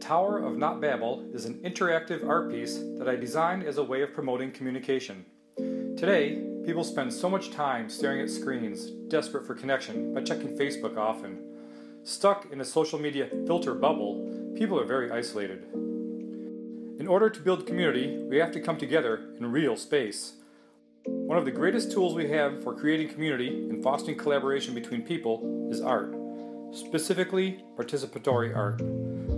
Tower of Not Babel is an interactive art piece that I designed as a way of promoting communication. Today, people spend so much time staring at screens, desperate for connection by checking Facebook often. Stuck in a social media filter bubble, people are very isolated. In order to build community, we have to come together in real space. One of the greatest tools we have for creating community and fostering collaboration between people is art. Specifically, participatory art.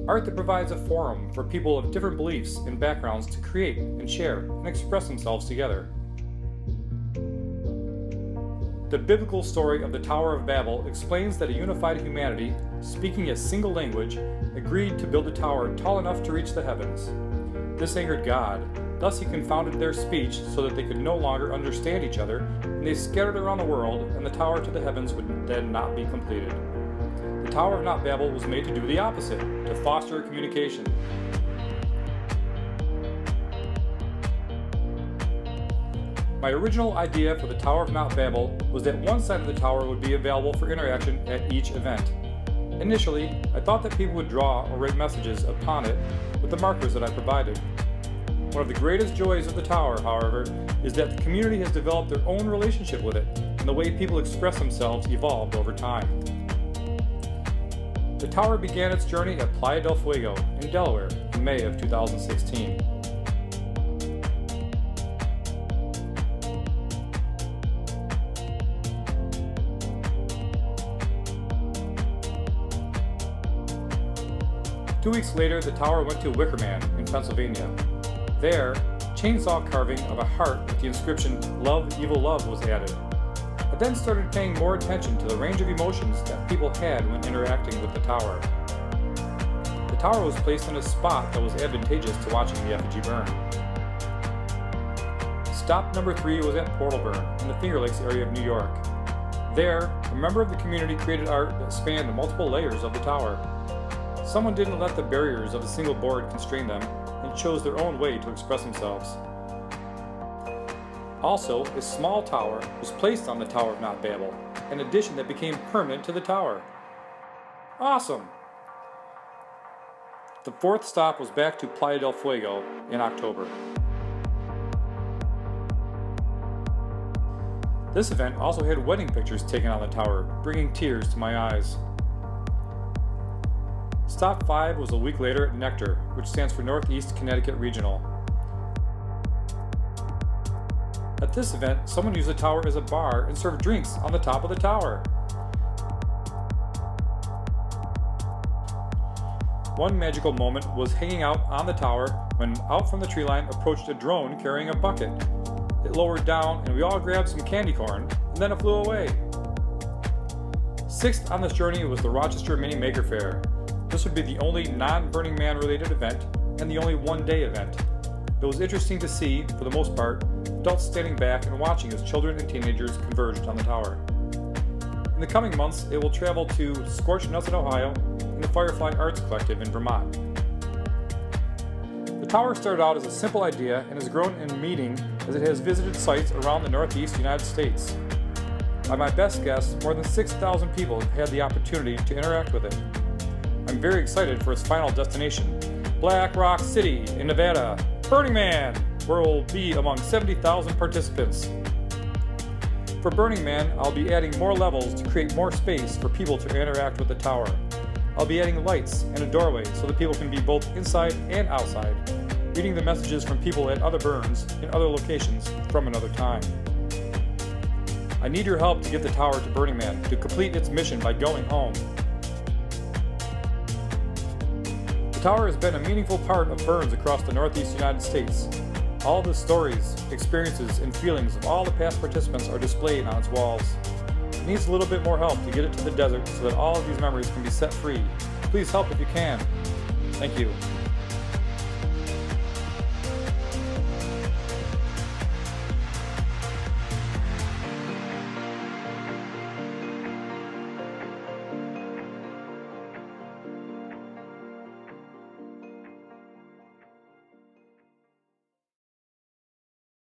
Art that provides a forum for people of different beliefs and backgrounds to create and share and express themselves together. The biblical story of the Tower of Babel explains that a unified humanity, speaking a single language, agreed to build a tower tall enough to reach the heavens. This angered God. Thus he confounded their speech so that they could no longer understand each other, and they scattered around the world, and the tower to the heavens would then not be completed. The Tower of Not Babel was made to do the opposite, to foster communication. My original idea for the Tower of Not Babel was that one side of the tower would be available for interaction at each event. Initially, I thought that people would draw or write messages upon it with the markers that I provided. One of the greatest joys of the tower, however, is that the community has developed their own relationship with it, and the way people express themselves evolved over time. The tower began its journey at Playa del Fuego in Delaware in May of 2016. Two weeks later, the tower went to Wickerman in Pennsylvania. There, chainsaw carving of a heart with the inscription "Love, Evil Love" was added. I then started paying more attention to the range of emotions that people had when interacting with the tower. The tower was placed in a spot that was advantageous to watching the effigy burn. Stop number 3 was at Portal Burn in the Finger Lakes area of New York. There, a member of the community created art that spanned multiple layers of the tower. Someone didn't let the barriers of a single board constrain them and chose their own way to express themselves. Also, a small tower was placed on the Tower of Not Babel, an addition that became permanent to the tower. Awesome! The fourth stop was back to Playa del Fuego in October. This event also had wedding pictures taken on the tower, bringing tears to my eyes. Stop 5 was a week later at Nectar, which stands for Northeast Connecticut Regional. At this event, someone used the tower as a bar and served drinks on the top of the tower. One magical moment was hanging out on the tower when out from the tree line approached a drone carrying a bucket. It lowered down and we all grabbed some candy corn, and then it flew away. Sixth on this journey was the Rochester Mini Maker Fair. This would be the only non-Burning Man related event and the only one-day event. It was interesting to see, for the most part, adults standing back and watching as children and teenagers converged on the tower. In the coming months, it will travel to Scorched Nuts in Ohio and the Firefly Arts Collective in Vermont. The tower started out as a simple idea and has grown in meaning as it has visited sites around the Northeast United States. By my best guess, more than 6,000 people have had the opportunity to interact with it. I'm very excited for its final destination, Black Rock City in Nevada, Burning Man, where we'll be among 70,000 participants. For Burning Man, I'll be adding more levels to create more space for people to interact with the tower. I'll be adding lights and a doorway so that people can be both inside and outside, reading the messages from people at other burns in other locations from another time. I need your help to get the tower to Burning Man to complete its mission by going home. The tower has been a meaningful part of burns across the Northeast United States. All the stories, experiences, and feelings of all the past participants are displayed on its walls. It needs a little bit more help to get it to the desert so that all of these memories can be set free. Please help if you can. Thank you.